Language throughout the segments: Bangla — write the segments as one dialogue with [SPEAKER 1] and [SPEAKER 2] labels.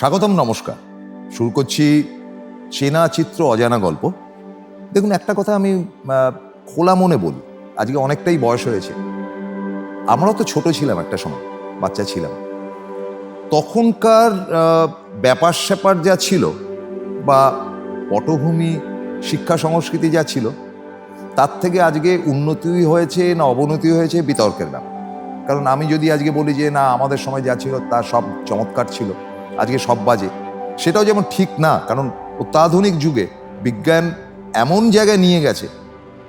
[SPEAKER 1] স্বাগতম, নমস্কার। শুরু করছি চেনা চিত্র অজানা গল্প। দেখুন, একটা কথা আমি খোলা মনে বলি, আজকে অনেকটাই বয়স হয়েছে। আমরাও তো ছোট ছিলাম, একটা সময় বাচ্চা ছিলাম। তখনকার ব্যাপার স্যাপার যা ছিল, বা পটভূমি শিক্ষা সংস্কৃতি যা ছিল, তার থেকে আজকে উন্নতি হয়েছে না অবনতি হয়েছে বিতর্কের ব্যাপার। কারণ আমি যদি আজকে বলি যে না, আমাদের সময় যা ছিল তা সব চমৎকার ছিল, আজকে সব বাজে, সেটাও যেমন ঠিক না। কারণ অত্যাধুনিক যুগে বিজ্ঞান এমন জায়গায় নিয়ে গেছে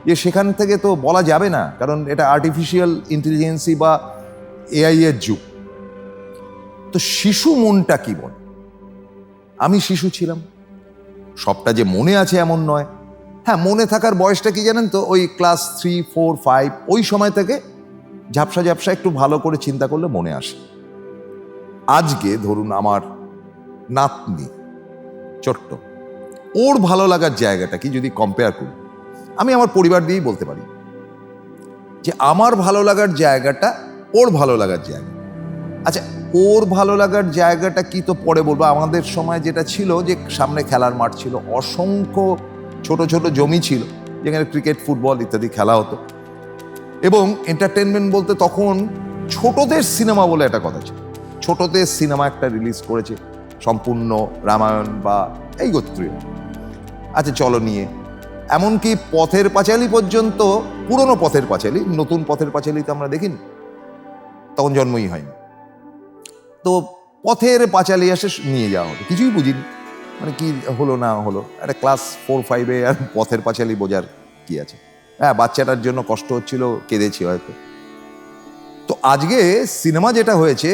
[SPEAKER 1] যে সেখান থেকে তো বলা যাবে না, কারণ এটা আর্টিফিশিয়াল ইন্টেলিজেন্সি বা এআই এর যুগ। তো শিশু মনটা কি বলে? আমি শিশু ছিলাম, সবটা যে মনে আছে এমন নয়। হ্যাঁ, মনে থাকার বয়সটা কি জানেন তো, ওই ক্লাস 3, 4, 5 ওই সময় থেকে ঝাপসা ঝাপসা একটু ভালো করে চিন্তা করলে মনে আসে। আজকে ধরুন আমার নাতনি ছোট্ট, ওর ভালো লাগার জায়গাটা কি যদি কম্পেয়ার করি, আমি আমার পরিবার দিয়েই বলতে পারি যে আমার ভালো লাগার জায়গাটা ওর ভালো লাগার জায়গা। আচ্ছা, ওর ভালো লাগার জায়গাটা কি তো পরে বলবো। আমাদের সময় যেটা ছিল যে সামনে খেলার মাঠ ছিল, অসংখ্য ছোট ছোট জমি ছিল যেখানে ক্রিকেট, ফুটবল ইত্যাদি খেলা হতো। এবং এন্টারটেনমেন্ট বলতে তখন ছোটদের সিনেমা বলে একটা কথা ছিল। ছোটদের সিনেমা একটা রিলিজ করেছে, সম্পূর্ণ রামায়ণ বা এই গোত্রীয়। আচ্ছা, চলো নিয়ে এমনকি পথের পাঁচালী পর্যন্ত, পুরনো পথের পাঁচালী, নতুন পথের পাঁচালী তো আমরা দেখিনি, তখন জন্মই হয়নি। তো পথের পাঁচালী এসে নিয়ে যাওয়া হতো, কিছুই বুঝিনি, মানে কি হলো না হলো, একটা ক্লাস 4, 5-এ আর পথের পাঁচালী বোঝার কি আছে। হ্যাঁ, বাচ্চাটার জন্য কষ্ট হচ্ছিল, কেঁদেছি হয়তো। তো আজকে সিনেমা যেটা হয়েছে,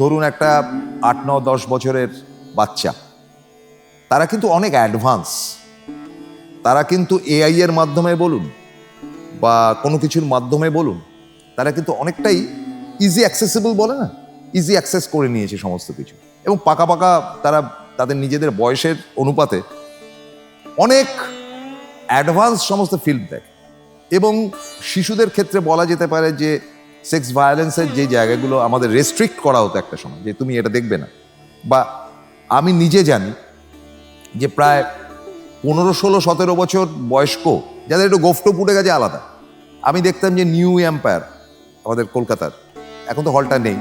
[SPEAKER 1] ধরুন একটা 8, 9, 10 বছরের বাচ্চা, তারা কিন্তু অনেক অ্যাডভান্স। তারা কিন্তু এআই এর মাধ্যমে বলুন বা কোনো কিছুর মাধ্যমে বলুন, তারা কিন্তু অনেকটাই ইজি অ্যাক্সেসিবল বলে না, ইজি অ্যাক্সেস করে নিয়েছে সমস্ত কিছু। এবং পাকা পাকা তারা তাদের নিজেদের বয়সের অনুপাতে অনেক অ্যাডভান্স সমস্ত ফিল্ম দেখে। এবং শিশুদের ক্ষেত্রে বলা যেতে পারে যে সেক্স ভায়োলেন্সের যে জায়গাগুলো আমাদের রেস্ট্রিক্ট করা হতো একটা সময়, যে তুমি এটা দেখবে না, বা আমি নিজে জানি যে প্রায় 15, 16, 17 বছর বয়স্ক যাদের একটু গোফটো পুটে গেছে আলাদা, আমি দেখতাম যে নিউ এম্পায়ার আমাদের কলকাতার, এখন তো হলটা নেই,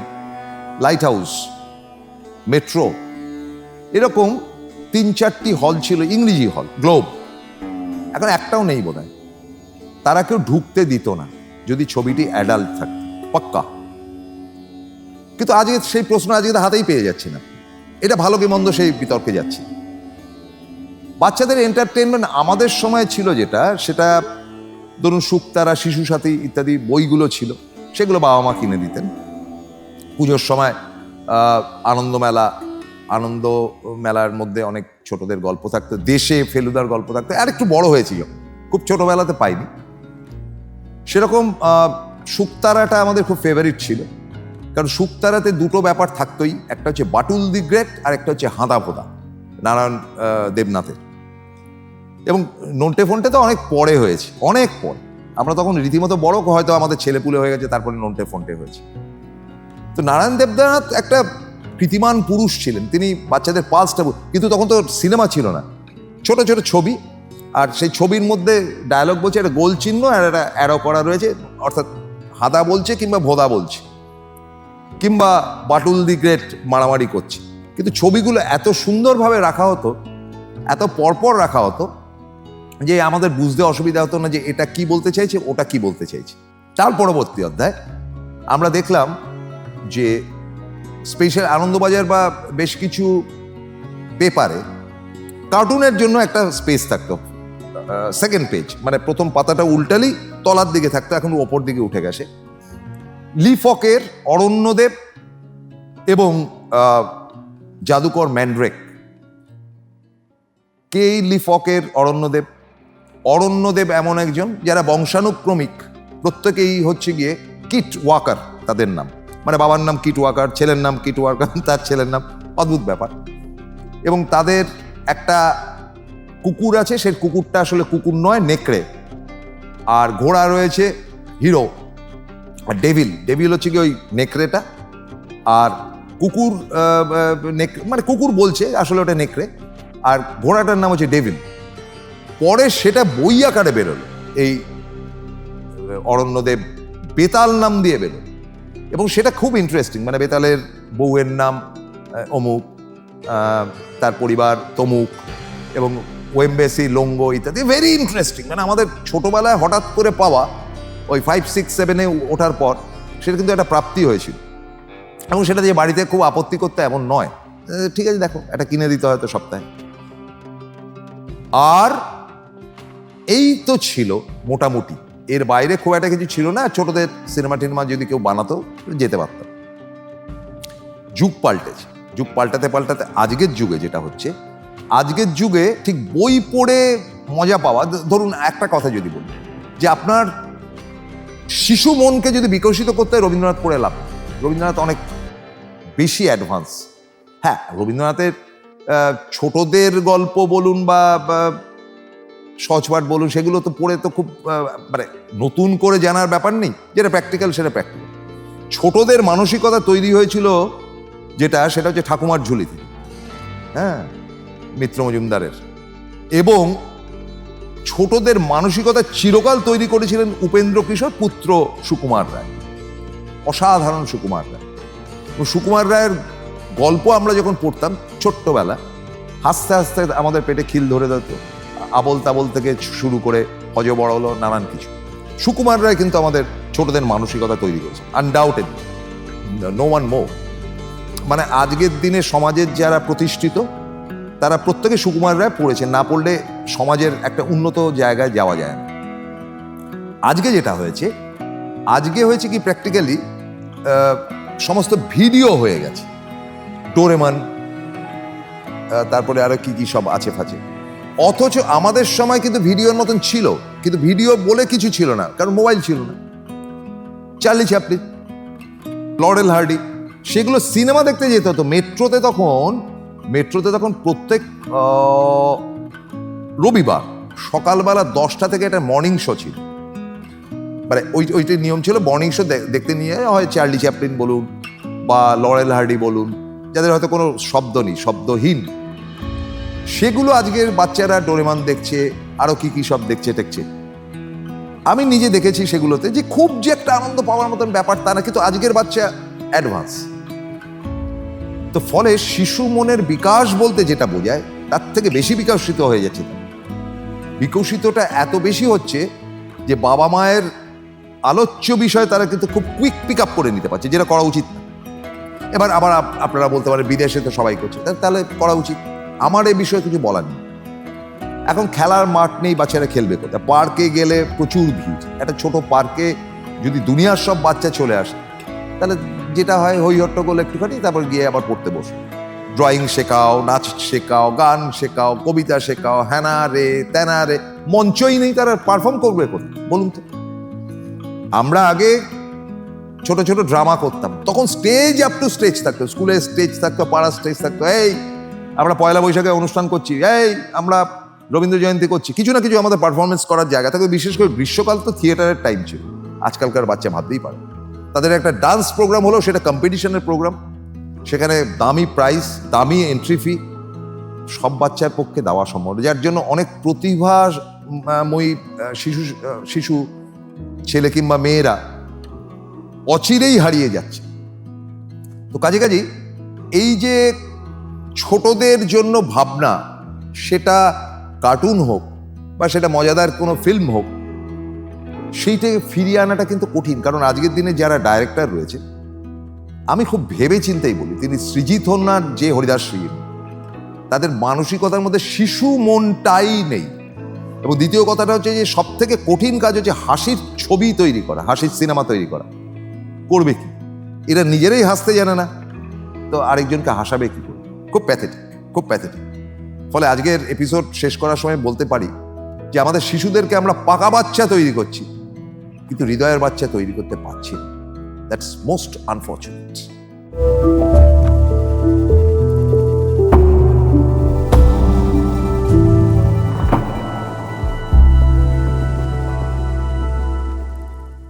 [SPEAKER 1] লাইট হাউস, মেট্রো, এরকম 3-4টি হল ছিল, ইংরেজি হল, গ্লোব, এখন একটাও নেই বোধহয়। তারা কেউ ঢুকতে দিত না যদি ছবিটি অ্যাডাল্ট থাকতো, পাক্কা। কিন্তু আজকে সেই প্রশ্ন আজকে হাতেই পেয়ে যাচ্ছি না, এটা ভালো কি মন্দ সেই বিতর্কে যাচ্ছি। বাচ্চাদের এন্টারটেনমেন্ট আমাদের সময় ছিল যেটা, সেটা ধরুন শুকতারা, শিশু সাথী ইত্যাদি বইগুলো ছিল, সেগুলো বাবা মা কিনে দিতেন। পুজোর সময় আনন্দ মেলার মধ্যে অনেক ছোটদের গল্প থাকতো, দেশে ফেলুদার গল্প থাকতো। আর একটু বড় হয়েছিল, খুব ছোটবেলাতে পাইনি সেরকম। শুকতারাটা আমাদের খুব ফেভারিট ছিল, কারণ শুকতারাতে দুটো ব্যাপার থাকতোই, একটা হচ্ছে বাটুল দি গ্রেট আর একটা হচ্ছে হাঁদা ভোদা, নারায়ণ দেবনাথের। এবং নন্টে ফন্টে তো অনেক পরে হয়েছে, অনেক পরে, আমরা তখন রীতিমতো বড়, হয়তো আমাদের ছেলেপুলে হয়ে গেছে, তারপরে নন্টে ফন্টে হয়েছে। তো নারায়ণ দেবনাথ একটা কৃতিমান পুরুষ ছিলেন, তিনি বাচ্চাদের পালসটা, কিন্তু তখন তো সিনেমা ছিল না, ছোট ছোট ছবি, আর সেই ছবির মধ্যে ডায়লগ বলছে, একটা গোল চিহ্ন আর একটা অ্যারো করা রয়েছে, অর্থাৎ হাদা বলছে কিংবা ভোদা বলছে কিংবা বাটুল দি গ্রেট মারামারি করছে। কিন্তু ছবিগুলো এত সুন্দরভাবে রাখা হতো, এত পরপর রাখা হতো যে আমাদের বুঝতে অসুবিধা হতো না যে এটা কি বলতে চাইছে, ওটা কি বলতে চাইছে। তার পরবর্তী অধ্যায় আমরা দেখলাম যে স্পেশাল আনন্দবাজার বা বেশ কিছু পেপারে কার্টুনের জন্য একটা স্পেস থাকতো, সেকেন্ড পেজ, মানে প্রথম পাতাটা উল্টালেই তলার দিকে থাকতো, এখন ওপর দিকে উঠে গেছে। লিফকের অরণ্যদেব এবং জাদুকর ম্যান্ড্রেক। কে লিফকের অরণ্যদেব এমন একজন যারা বংশানুক্রমিক, প্রত্যেকেই হচ্ছে গিয়ে কিট ওয়াকার তাদের নাম, মানে বাবার নাম কিট ওয়াকার, ছেলের নাম কিট ওয়াকার, তার ছেলের নাম, অদ্ভুত ব্যাপার। এবং তাদের একটা কুকুর আছে, সেই কুকুরটা আসলে কুকুর নয়, নেকড়ে। আর ঘোড়া রয়েছে হিরো, আর ডেভিল হচ্ছে কি ওই নেকড়েটা, আর কুকুর মানে কুকুর বলছে, আসলে ওটা নেকড়ে, আর ঘোড়াটার নাম হচ্ছে ডেভিল। পরে সেটা বই আকারে বেরোলো, এই অরণ্যদেব বেতাল নাম দিয়ে বেরোলো, এবং সেটা খুব ইন্টারেস্টিং। মানে বেতালের বউয়ের নাম অমুক, তার পরিবার তমুক, এবং ওয়েম্বেসি, লোঙ্গো ইত্যাদি। Very interesting. মানে আমাদের ছোটবেলায় হঠাৎ করে পাওয়া, ওই 5, 6, 7-এ ওঠার পর সেটা কিন্তু একটা প্রাপ্তি হয়েছিল, এবং সেটা যে বাড়িতে খুব আপত্তি করতে এমন নয়, ঠিক আছে দেখো এটা কিনে দিতে হয়তো সপ্তাহে। আর এই তো ছিল মোটামুটি, এর বাইরে খুব একটা কিছু ছিল না। ছোটদের সিনেমা টিনেমা যদি কেউ বানাতো যেতে পারতাম। যুগ পাল্টেছে, যুগ পাল্টাতে পাল্টাতে আজকের যুগে যেটা হচ্ছে, আজকের যুগে ঠিক বই পড়ে মজা পাওয়া, ধরুন একটা কথা যদি বলি, যে আপনার শিশু মনকে যদি বিকশিত করতে হয় রবীন্দ্রনাথ পড়ে লাভ। রবীন্দ্রনাথ অনেক বেশি অ্যাডভান্স। হ্যাঁ, রবীন্দ্রনাথের ছোটদের গল্প বলুন বা সহজপাঠ বলুন, সেগুলো তো পড়ে তো খুব মানে নতুন করে জানার ব্যাপার নেই, যেটা প্র্যাকটিক্যাল সেটা প্র্যাকটিক্যাল। ছোটদের মানসিকতা তৈরি হয়েছিল সেটা হচ্ছে ঠাকুমার ঝুলি থেকে, হ্যাঁ, মিত্র মজুমদারের। এবং ছোটদের মানসিকতা চিরকাল তৈরি করেছিলেন উপেন্দ্র কিশোর পুত্র সুকুমার রায়, অসাধারণ সুকুমার রায়। সুকুমার রায়ের গল্প আমরা যখন পড়তাম ছোট্টবেলা, হাসতে হাসতে আমাদের পেটে খিল ধরে যেত, আবল তাবল থেকে শুরু করে হজবড়ল নানান কিছু। সুকুমার রায় কিন্তু আমাদের ছোটদের মানসিকতা তৈরি করেছে, আনডাউটেড, নো ওয়ান মোর। মানে আজকের দিনে সমাজের যারা প্রতিষ্ঠিত তারা প্রত্যেকে সুকুমার রায় পড়েছেন, না পড়লে সমাজের একটা উন্নত জায়গায় যাওয়া যায় না। আজকে যেটা হয়েছে, আজকে হয়েছে কি প্র্যাকটিক্যালি সমস্ত ভিডিও হয়ে গেছে, ডোরেমন, তারপরে আরো কি কি সব আছে ফাছে। অথচ আমাদের সময় কিন্তু ভিডিওর মতন ছিল, কিন্তু ভিডিও বলে কিছু ছিল না, কারণ মোবাইল ছিল না। চার্লি চ্যাপলিন, লরেল হার্ডি, সেগুলো সিনেমা দেখতে যেতে হতো। মেট্রোতে তখন প্রত্যেক রবিবার সকালবেলা 10টা থেকে একটা মর্নিং শো ছিল। মানে ওইটার নিয়ম ছিল, মর্নিং শো দেখতে নিয়ে হয় চার্লি চ্যাপলিন বলুন বা লরেল হার্ডি বলুন, যাদের হয়তো কোনো শব্দ নেই, শব্দহীন। সেগুলো আজকের বাচ্চারা ডোরেমন দেখছে, আরো কি কি সব দেখছে। আমি নিজে দেখেছি সেগুলোতে, যে খুব যে একটা আনন্দ পাওয়ার মতন ব্যাপার তা না, কিন্তু আজকের বাচ্চা অ্যাডভান্স। তো ফলে শিশু মনের বিকাশ বলতে যেটা বোঝায় তার থেকে বেশি বিকশিত হয়ে যাচ্ছে। বিকশিতটা এত বেশি হচ্ছে যে বাবা মায়ের আলোচ্য বিষয় তারা কিন্তু খুব কুইক পিক আপ করে নিতে পারছে, যেটা করা উচিত না। এবার আবার আপনারা বলতে পারেন বিদেশে তো সবাই করছে, তাহলে করা উচিত। আমার এই বিষয়ে কিছু বলার নেই। এখন খেলার মাঠ নেই, বাচ্চারা খেলবে কোথায়? পার্কে গেলে প্রচুর ভিড়। একটা ছোট পার্কে যদি দুনিয়ার সব বাচ্চা চলে আসে, তাহলে যেটা হয় হই হট্টগোল একটুখানি, তারপর গিয়ে আবার পড়তে বসো। ড্রয়িং শেখাও, নাচ শেখাও, গান শেখাও, কবিতা শেখাও, হ্যানা রে ত্যানা রে, মঞ্চই নেই, তারা পারফর্ম করবে কোথায় বলুন তো? আমরা আগে ছোট ছোট ড্রামা করতাম, তখন স্টেজ আপ টু স্টেজ থাকতো, স্কুলে স্টেজ থাকতো, পাড়ার স্টেজ থাকতো। এই আমরা পয়লা বৈশাখে অনুষ্ঠান করছি, এই আমরা রবীন্দ্র জয়ন্তী করছি, কিছু না কিছু আমাদের পারফরমেন্স করার জায়গা থাকে। বিশেষ করে গ্রীষ্মকাল তো থিয়েটারের টাইম ছিল। আজকালকার বাচ্চা ভাবতেই পারে, তাদের একটা ডান্স প্রোগ্রাম হলো, সেটা কম্পিটিশনের প্রোগ্রাম, সেখানে দামি প্রাইস, দামি এন্ট্রি ফি, সব বাচ্চার পক্ষে দেওয়া সম্ভব, যার জন্য অনেক প্রতিভাময়ী শিশু ছেলে কিংবা মেয়েরা অচিরেই হারিয়ে যাচ্ছে। তো কাজে এই যে ছোটদের জন্য ভাবনা, সেটা কার্টুন হোক বা সেটা মজাদার কোনো ফিল্ম হোক, সেইটাকে ফিরিয়ে আনাটা কিন্তু কঠিন। কারণ আজকের দিনে যারা ডাইরেক্টর রয়েছে, আমি খুব ভেবে চিন্তেই বলি, তিনি সৃজিত হন না যে হরিদাস শ্রী, তাদের মানসিকতার মধ্যে শিশু মনটাই নেই। এবং দ্বিতীয় কথাটা হচ্ছে যে সব থেকে কঠিন কাজ হচ্ছে হাসির ছবি তৈরি করা, হাসির সিনেমা তৈরি করা। করবে কি? এরা নিজেরাই হাসতে জানে না, তো আরেকজনকে হাসাবে কি করে? খুব প্যাথেটিক, খুব প্যাথেটিক। ফলে আজকের এপিসোড শেষ করার সময় বলতে পারি যে আমাদের শিশুদেরকে আমরা পাকা বাচ্চা তৈরি করছি, কিন্তু হৃদয়ের বাচ্চা তৈরি করতে পারছি না। That's most unfortunate.